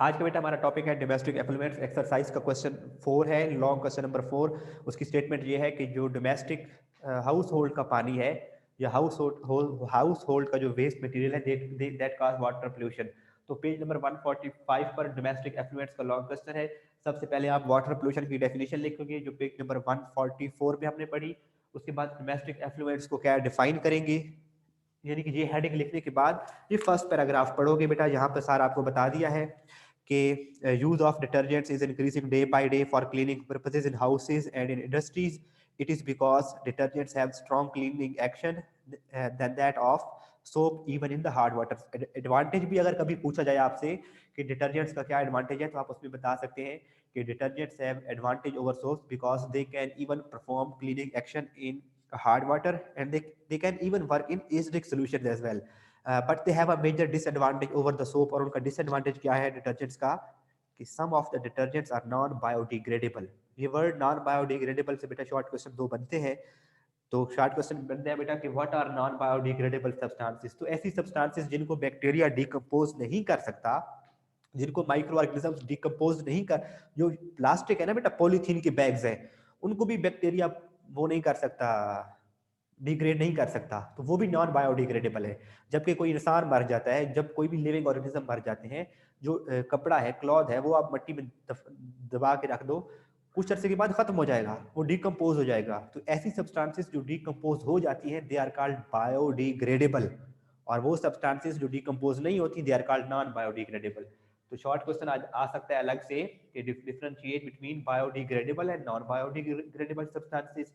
आज का बेटा हमारा टॉपिक है डोमेस्टिक एफ्लुएंट्स। एक्सरसाइज का क्वेश्चन 4 है, लॉन्ग क्वेश्चन नंबर 4। उसकी स्टेटमेंट ये है कि जो डोमेस्टिक हाउस होल्ड का पानी है या हाउस होल्ड का जो वेस्ट मटेरियल है दैट कॉज वाटर पोल्यूशन। तो पेज नंबर 145 पर डोमेस्टिक एफ्लुएंट्स का लॉन्ग क्वेश्चन है। सबसे पहले आप वाटर पोल्यूशन की डेफिनेशन लिखोगे जो पेज नंबर 144 में हमने पढ़ी। उसके बाद डोमेस्टिक एफ्लुएंट्स को क्या डिफाइन करेंगे, यानी कि ये हेडिंग लिखने के बाद ये फर्स्ट पैराग्राफ पढ़ोगे बेटा। यहाँ पर सारा आपको बता दिया है कि use of detergents is increasing day by day for cleaning purposes in houses and in industries. It is because detergents have strong cleaning action than that of soap even in the hard water. Advantage भी अगर कभी पूछा जाए आपसे कि detergents का क्या advantage है, तो आप उसमें बता सकते हैं कि detergents have advantage over soaps because they can even perform cleaning action in hard water and they can even work in acidic solutions as well. But they have a major disadvantage over the soap. और उनका disadvantage क्या है detergents का कि some of the detergents are non biodegradable. ये word non biodegradable से बेटा short question 2 बनते हैं। तो शॉर्ट क्वेश्चन बनते हैं बेटा कि what are non biodegradable substances. तो ऐसी सब्सटेंसेस जिनको बैक्टीरिया डिकम्पोज नहीं कर सकता, जिनको माइक्रो ऑर्गेनिजम्स डिकम्पोज नहीं कर, जो प्लास्टिक है ना बेटा, पॉलीथीन के बैग्स हैं, उनको भी बैक्टीरिया वो नहीं कर सकता, डिग्रेड नहीं कर सकता, तो वो भी नॉन बायोडिग्रेडेबल है। जबकि कोई इंसान मर जाता है, जब कोई भी लिविंग ऑर्गेनिज्म मर जाते हैं, जो कपड़ा है, क्लॉथ है, वो आप मिट्टी में दबा के रख दो, कुछ अरसे के बाद खत्म हो जाएगा, वो डिकम्पोज हो जाएगा। तो ऐसी सब्सटेंसेस जो डिकम्पोज हो जाती हैं दे आर कॉल्ड बायोडिग्रेडेबल, और वो सब्सटेंसेस जो डिकम्पोज नहीं होती they are called non biodegradable. तो शॉर्ट क्वेश्चन आ सकता है अलग से कि differentiate between biodegradable and non biodegradable substances.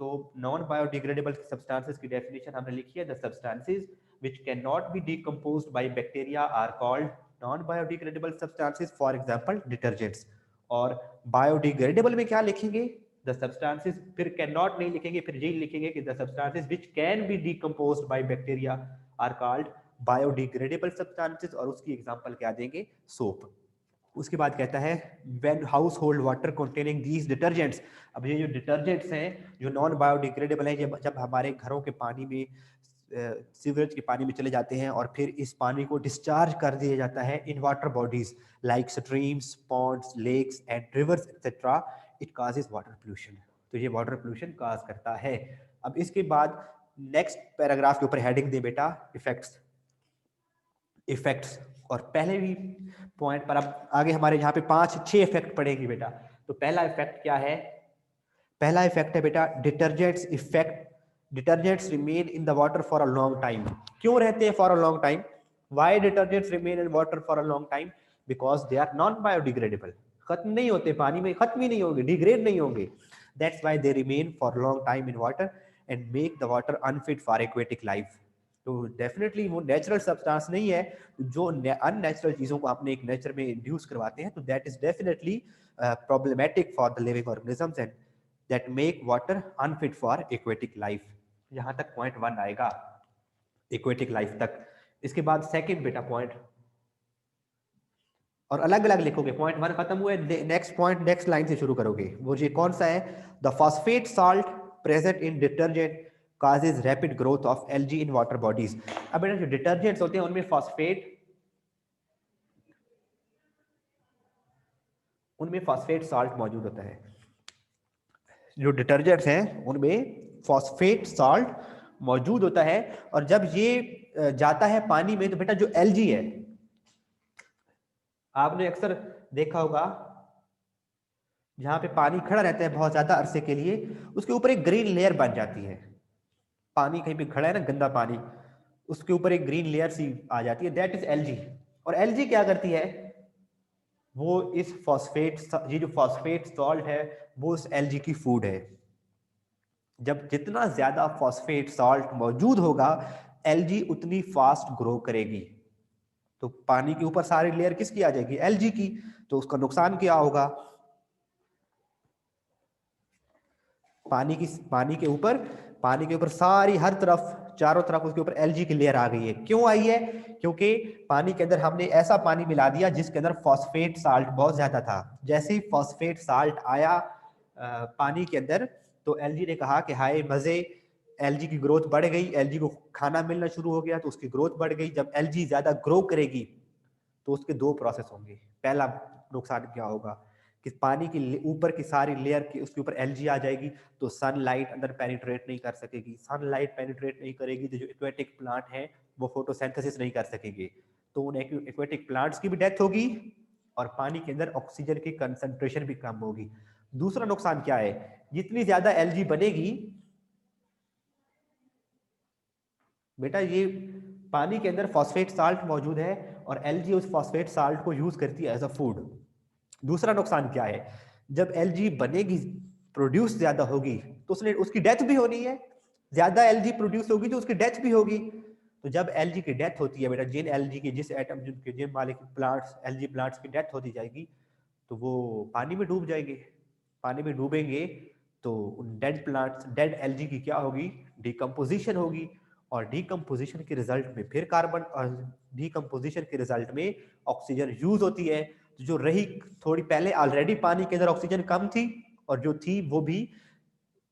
तो नॉन बायोडिग्रेडेबल सब्सटेंसेस की डेफिनेशन हमने लिखी है, the substances which can not be decomposed by bacteria are called non biodegradable substances, for example detergents. और बायोडिग्रेडेबल में क्या लिखेंगे, द सब्सटेंसेस, फिर कैन नॉट नहीं लिखेंगे, फिर यही लिखेंगे कि the substances which can be decomposed by bacteria are called biodegradable substances, और उसकी एग्जांपल क्या देंगे, सोप। उसके बाद कहता है when house hold water containing these detergents. अब ये जो डिटर्जेंट्स हैं जो नॉन बायोडिग्रेडेबल हैं, जब हमारे घरों के पानी में, सीवरेज के पानी में चले जाते हैं और फिर इस पानी को डिस्चार्ज कर दिया जाता है in water bodies like streams, ponds, lakes and rivers etcetera, it causes water pollution. तो ये वाटर पोल्यूशन कॉज करता है। अब इसके बाद नेक्स्ट पैराग्राफ के ऊपर हेडिंग दे बेटा इफेक्ट्स। इफेक्ट्स, और पहले भी पॉइंट पर अब आगे हमारे यहाँ पे 5-6 इफेक्ट पड़ेगी बेटा। तो पहला इफेक्ट क्या है, पहला इफेक्ट है बेटा detergents effect. Detergents remain in the water for a long time. क्यों रहते हैं for a long time, why detergents remain in water for a long time, because they are non biodegradable. खत्म नहीं होते पानी में, खत्म ही नहीं होंगे, डिग्रेड नहीं होंगे, that's why they remain for long time in water and make the water unfit for aquatic life. तो डेफिनेटली वो नेचुरल सब्सटेंस नहीं है, जो अननेचुरल चीजों को आपने एक नेचर में इंड्यूस करवाते हैं, तो that is definitely problematic for the living organisms and that make water unfit for aquatic life. यहां तक पॉइंट 1 आएगा, एक्वेटिक लाइफ तक। इसके बाद सेकंड बेटा पॉइंट, और अलग अलग लिखोगे, पॉइंट 1 खत्म हुए, नेक्स्ट पॉइंट नेक्स्ट लाइन से शुरू करोगे। वो ये कौन सा है, the phosphate salt present in detergent causes rapid growth of algae in water bodies। अब बेटा जो डिटर्जेंट्स होते हैं उनमें फॉस्फेट साल्ट मौजूद होता है। जो डिटर्जेंट्स हैं उनमें फॉस्फेट साल्ट मौजूद होता है, और जब ये जाता है पानी में तो बेटा जो एल्गी है, आपने अक्सर देखा होगा जहां पे पानी खड़ा रहता है बहुत ज्यादा अरसे के लिए, उसके ऊपर एक ग्रीन लेयर बन जाती है। पानी कहीं पे खड़ा है ना, गंदा पानी, उसके ऊपर एक ग्रीन लेयर सी आ जाती है, दैट इज एल्गी। और एल्गी क्या करती है, वो इस फॉस्फेट, ये जो फॉस्फेट सॉल्ट है वो उस एल्गी की फूड है। जब जितना ज्यादा फॉस्फेट सॉल्ट मौजूद होगा एल्गी उतनी फास्ट ग्रो करेगी। तो पानी के ऊपर सारी लेयर किसकी आ जाएगी, एल्गी की। तो उसका नुकसान क्या होगा, पानी के ऊपर सारी हर तरफ चारों तरफ उसके ऊपर एल्गी की लेयर आ गई है। क्यों आई है, क्योंकि पानी के अंदर हमने ऐसा पानी मिला दिया जिसके अंदर फॉस्फेट साल्ट बहुत ज्यादा था। जैसे ही फॉस्फेट साल्ट आया पानी के अंदर, तो एल्गी ने कहा कि हाय मजे, एल्गी की ग्रोथ बढ़ गई, एल्गी को खाना मिलना शुरू हो गया तो उसकी ग्रोथ बढ़ गई। जब एल्गी ज्यादा ग्रो करेगी तो उसके दो प्रोसेस होंगे। पहला नुकसान क्या होगा कि पानी की ऊपर की सारी लेयर की उसके ऊपर एलजी आ जाएगी, तो सनलाइट अंदर पेनिट्रेट नहीं कर सकेगी। सनलाइट पेनिट्रेट नहीं करेगी तो जो एक्वेटिक प्लांट है वो फोटोसिंथेसिस नहीं कर सकेंगे, तो उन एक्वेटिक प्लांट्स की भी डेथ होगी और पानी के अंदर ऑक्सीजन की कंसंट्रेशन भी कम होगी। दूसरा नुकसान क्या है, जितनी ज्यादा एलजी बनेगी बेटा, ये पानी के अंदर फॉस्फेट साल्ट मौजूद है और एलजी उस फॉस्फेट साल्ट को यूज करती है एज अ फूड। दूसरा नुकसान क्या है, जब एलजी बनेगी, प्रोड्यूस ज्यादा होगी, तो उसकी डेथ भी होनी है। ज्यादा एलजी प्रोड्यूस होगी तो उसकी डेथ भी होगी। तो जब एलजी की डेथ होती है बेटा, जिन एलजी की जिस एटम जिनके जिन वाले प्लांट्स एलजी प्लांट्स की डेथ होती जाएगी, तो वो पानी में डूब जाएंगे। पानी में डूबेंगे तो उन डेड प्लांट्स डेड एलजी की क्या होगी, डिकम्पोजिशन होगी, और डिकम्पोजिशन के रिजल्ट में फिर कार्बन, और डिकम्पोजिशन के रिजल्ट में ऑक्सीजन यूज होती है। तो जो रही थोड़ी पहले ऑलरेडी पानी के अंदर ऑक्सीजन कम थी, और जो थी वो भी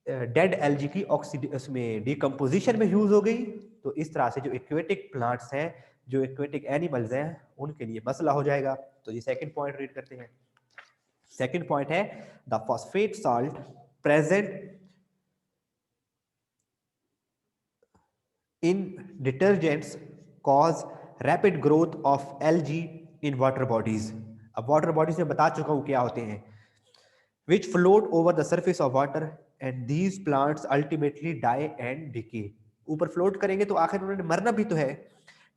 डेड एलजी की उसमें डिकम्पोजिशन में यूज हो गई। तो इस तरह से जो एक्वेटिक प्लांट्स हैं, जो एक्वेटिक एनिमल्स हैं, उनके लिए मसला हो जाएगा। तो ये सेकंड पॉइंट रीड करते हैं। सेकंड पॉइंट है the phosphate salt present in detergents cause rapid growth of algae in water bodies। अब वाटर बॉडीज में बता चुका हूं क्या होते हैं, which float over the surface of water and these plants ultimately die and decay। ऊपर फ्लोट करेंगे तो आखिर उन्होंने मरना भी तो है।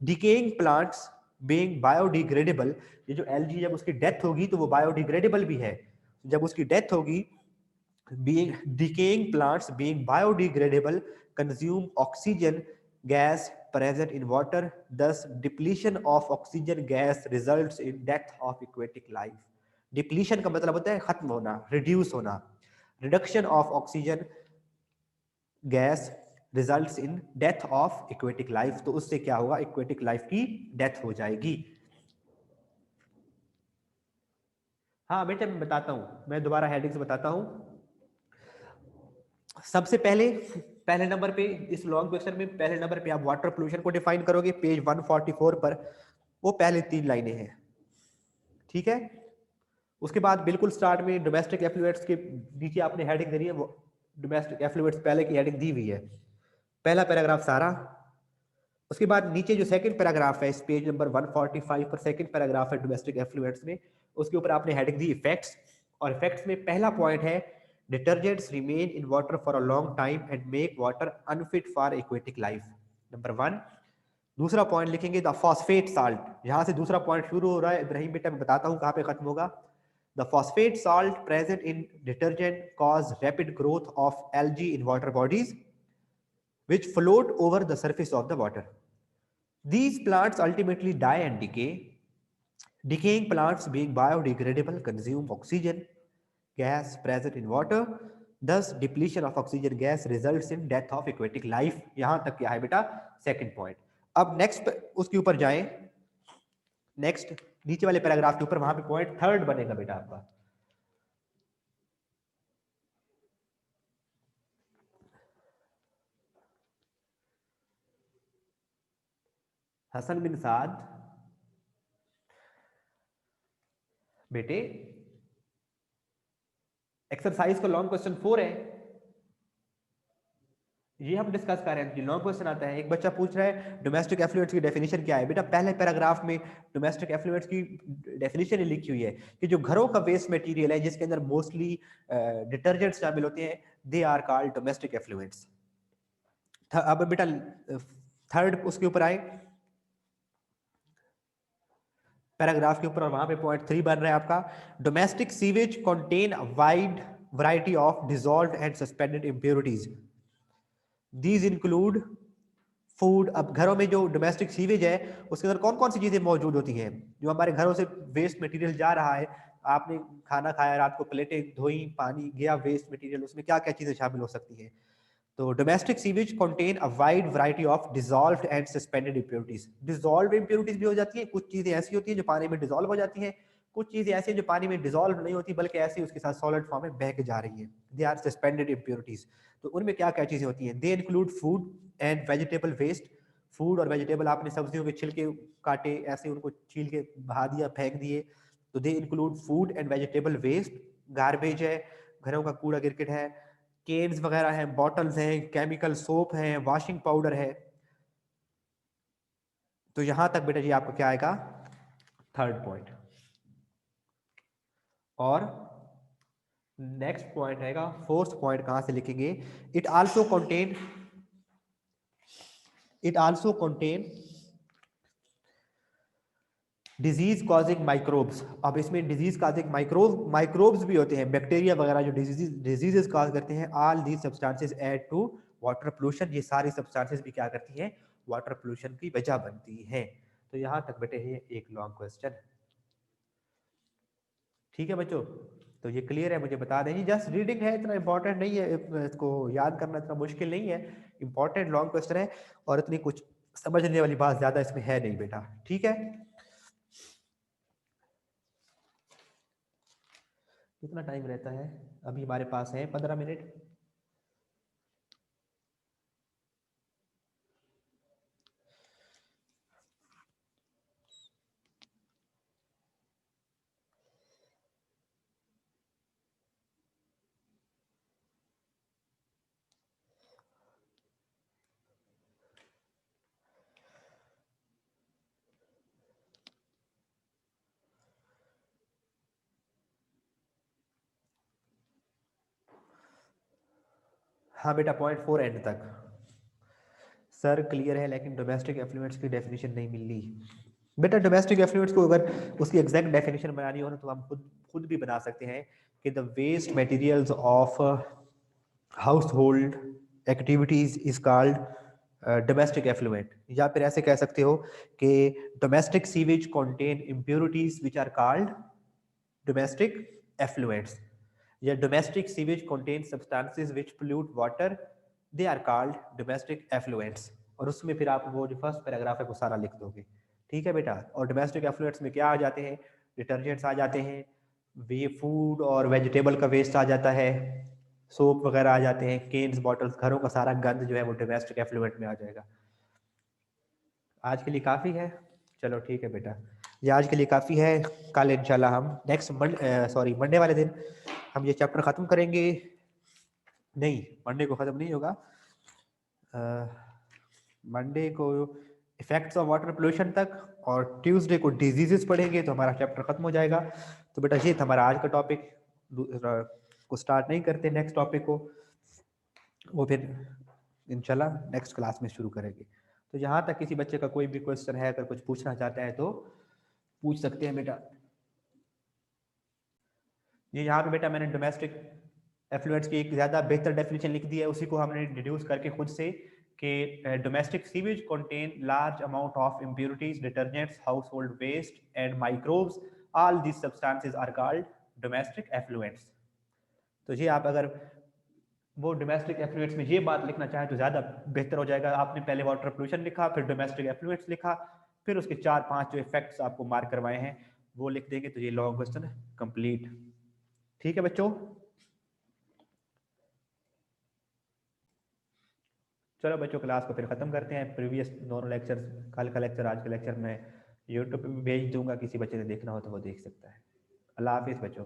डिकेइंग प्लांट्स बीइंग बायोडिग्रेडेबल, ये जो एलजी जब उसकी डेथ होगी तो वो बायोडिग्रेडेबल भी है। जब उसकी डेथ होगी, being decaying plants being biodegradable consume oxygen gas present in water, thus depletion of oxygen gas results in death of aquatic life। Depletion का मतलब होता है खत्म होना, रिड्यूस होना। Reduction of oxygen gas results in death of aquatic life, तो उससे क्या होगा, एक्वेटिक लाइफ की डेथ हो जाएगी। हाँ बेटा मैं बताता हूं, मैं दोबारा हेडिंग से बताता हूं। सबसे पहले पहले नंबर पे इस लॉन्ग क्वेश्चन में पहले नंबर पे आप वाटर पोल्यूशन को डिफाइन करोगे, पेज 144 पर वो पहले 3 लाइनें हैं, ठीक है। उसके बाद बिल्कुल स्टार्ट में डोमेस्टिक एफ्लुएंट्स के नीचे आपने हेडिंग देनी है, वो डोमेस्टिक एफ्लुएंट्स पहले की हेडिंग दी हुई है, पहला पैराग्राफ सारा। उसके बाद नीचे जो सेकंड पैराग्राफ है इस पेज नंबर 145 पर, सेकंड पैराग्राफ है डोमेस्टिक एफ्लुएंट्स में, उसके ऊपर आपने हेडिंग दी इफेक्ट्स, और इफेक्ट्स में पहला पॉइंट है detergents remain in water for a long time and make water unfit for aquatic life, number 1। दूसरा पॉइंट लिखेंगे द फॉस्फेट साल्ट, यहां से दूसरा पॉइंट शुरू हो रहा है इब्राहिम बेटा, मैं बताता हूं कहां पे खत्म होगा। The phosphate salt present in detergent cause rapid growth of algae in water bodies which float over the surface of the water. These plants ultimately die and decay. Decaying plants being biodegradable consume oxygen gas present in water. Thus depletion of oxygen gas results in death of aquatic life। यहां तक क्या है बेटा, second point. अब next उसके ऊपर जाएं, next नीचे वाले पैराग्राफ के ऊपर, वहां पे पॉइंट थर्ड बनेगा बेटा आपका। हसन बिन साद बेटे, एक्सरसाइज का लॉन्ग क्वेश्चन 4 है, ये हम डिस्कस कर रहे हैं। लॉन्ग क्वेश्चन आता है, एक बच्चा पूछ रहा है डोमेस्टिक एफ्लुएंट्स की डेफिनेशन क्या है। बेटा पहले पैराग्राफ में डोमेस्टिक एफ्लुएंट्स की डेफिनेशन लिखी हुई है कि जो घरों का वेस्ट मटेरियल है जिसके अंदर मोस्टली डिटर्जेंट्स शामिल होते हैं, they are called domestic effluents. अब बेटा थर्ड उसके ऊपर आए पैराग्राफ के ऊपर, और वहां पे पॉइंट 3 बन रहा है आपका, domestic sewage contain wide variety of dissolved and suspended impurities, these include food. अब घरों में जो डोमेस्टिक सीवेज है उसके अंदर कौन कौन सी चीजें मौजूद होती हैं, जो हमारे घरों से वेस्ट मटेरियल जा रहा है, आपने खाना खाया, रात को प्लेटें धोई, पानी गया, वेस्ट मटेरियल, उसमें क्या क्या चीजें शामिल हो सकती हैं। तो domestic sewage contain a wide variety of dissolved and suspended impurities. Dissolved impurities भी हो जाती है, कुछ चीजें ऐसी होती हैं जो पानी में डिसॉल्व हो जाती हैं, कुछ चीजें ऐसी हैं जो पानी में डिसॉल्व नहीं होती बल्कि ऐसे उसके साथ सॉलिड फॉर्म में बह के जा रही हैं, दे आर सस्पेंडेड इम्प्योरिटीज। तो उनमें क्या क्या चीजें होती हैं, they include food and vegetable waste. Food और वेजिटेबल, आपने सब्जियों के छिलके काटे, ऐसे उनको छील के बहा दिया, फेंक दिए, तो they include food and vegetable waste. Garbage है, घरों का कूड़ा गिरगिट है, केन्स वगैरह हैं, बॉटल्स हैं, केमिकल सोप है, वॉशिंग पाउडर है। तो यहां तक बेटा जी आपका क्या आएगा, थर्ड पॉइंट। और नेक्स्ट पॉइंट आएगा, फोर्थ पॉइंट कहां से लिखेंगे, it also contain, it also contain disease causing microbes. अब इसमें डिजीज कॉजिंग माइक्रोब्स भी होते हैं, बैक्टीरिया वगैरह जो डिजीजेस कॉज करते हैं। All these substances add to water pollution, ये सारी सब्सटेंसेस भी क्या करती हैं, वाटर पोल्यूशन की वजह बनती हैं। तो यहां तक बेटे ये एक लॉन्ग क्वेश्चन। ठीक है बच्चों, तो ये क्लियर है, मुझे बता दें। जस्ट रीडिंग है, इतना इंपॉर्टेंट नहीं है, इसको याद करना इतना मुश्किल नहीं है। इंपॉर्टेंट लॉन्ग क्वेश्चन है और इतनी कुछ समझने वाली बात ज्यादा इसमें है नहीं बेटा। ठीक है, कितना टाइम रहता है अभी हमारे पास, है 15 मिनट। हाँ बेटा, पॉइंट 4 एंड तक सर क्लियर है, लेकिन डोमेस्टिक एफ्लुएंट्स की डेफिनेशन नहीं मिल रही बेटा। डोमेस्टिक एफ्लुएंट्स को अगर उसकी एग्जैक्ट डेफिनेशन बनानी हो ना, तो हम खुद भी बना सकते हैं कि the waste materials of household activities is called domestic effluent. या फिर ऐसे कह सकते हो कि domestic sewage contain impurities which are called domestic effluents, या domestic sewage contain substances which pollute water, they are called domestic effluents. और उसमें फिर आप वो जो फर्स्ट पैराग्राफ है वो सारा लिख दोगे। ठीक है बेटा, और डोमेस्टिक एफ्लुएंट्स में क्या आ जाते हैं, डिटर्जेंट्स आ जाते हैं, वे फूड और वेजिटेबल का वेस्ट आ जाता है, सोप वगैरह आ जाते हैं, केन्स बॉटल्स, घरों का सारा गंद जो है वो डोमेस्टिक एफ्लुएंट में आ जाएगा। आज के लिए काफ़ी है, चलो ठीक है बेटा, ये आज के लिए काफ़ी है। कल इंशाल्लाह हम नेक्स्ट मंडे वाले दिन हम ये चैप्टर ख़त्म करेंगे। नहीं, मंडे को ख़त्म नहीं होगा, मंडे को इफेक्ट्स ऑफ वाटर पोल्यूशन तक, और ट्यूसडे को डिजीजेस पढ़ेंगे, तो हमारा चैप्टर खत्म हो जाएगा। तो बेटा ये था हमारा आज का टॉपिक, को स्टार्ट नहीं करते नेक्स्ट टॉपिक को, वो फिर इंशाल्लाह नेक्स्ट क्लास में शुरू करेंगे। तो यहाँ तक किसी बच्चे का कोई भी क्वेश्चन है, अगर कुछ पूछना चाहता है तो पूछ सकते हैं बेटा। ये यहाँ पे बेटा मैंने डोमेस्टिक एफ्लुएंट्स की एक ज़्यादा बेहतर डेफिनेशन लिख दी है, उसी को हमने डिड्यूस करके खुद से कि domestic sewage contain large amount of impurities, detergents, household waste and microbes, all this substances are called domestic effluents. तो ये आप अगर वो डोमेस्टिक एफ्लुएंट्स में ये बात लिखना चाहें तो ज़्यादा बेहतर हो जाएगा। आपने पहले वाटर पोल्यूशन लिखा, फिर डोमेस्टिक एफ्लुएंट्स लिखा, फिर उसके 4-5 जो इफेक्ट्स आपको मार्क करवाए हैं वो लिख देंगे, तो ये लॉन्ग क्वेश्चन कंप्लीट। ठीक है बच्चों, चलो बच्चों क्लास को फिर ख़त्म करते हैं। प्रीवियस दोनों लेक्चर, कल का लेक्चर, आज का लेक्चर मैं यूट्यूब पे भी भेज दूंगा, किसी बच्चे ने देखना हो तो वो देख सकता है। अल्लाह हाफिज़ बच्चों।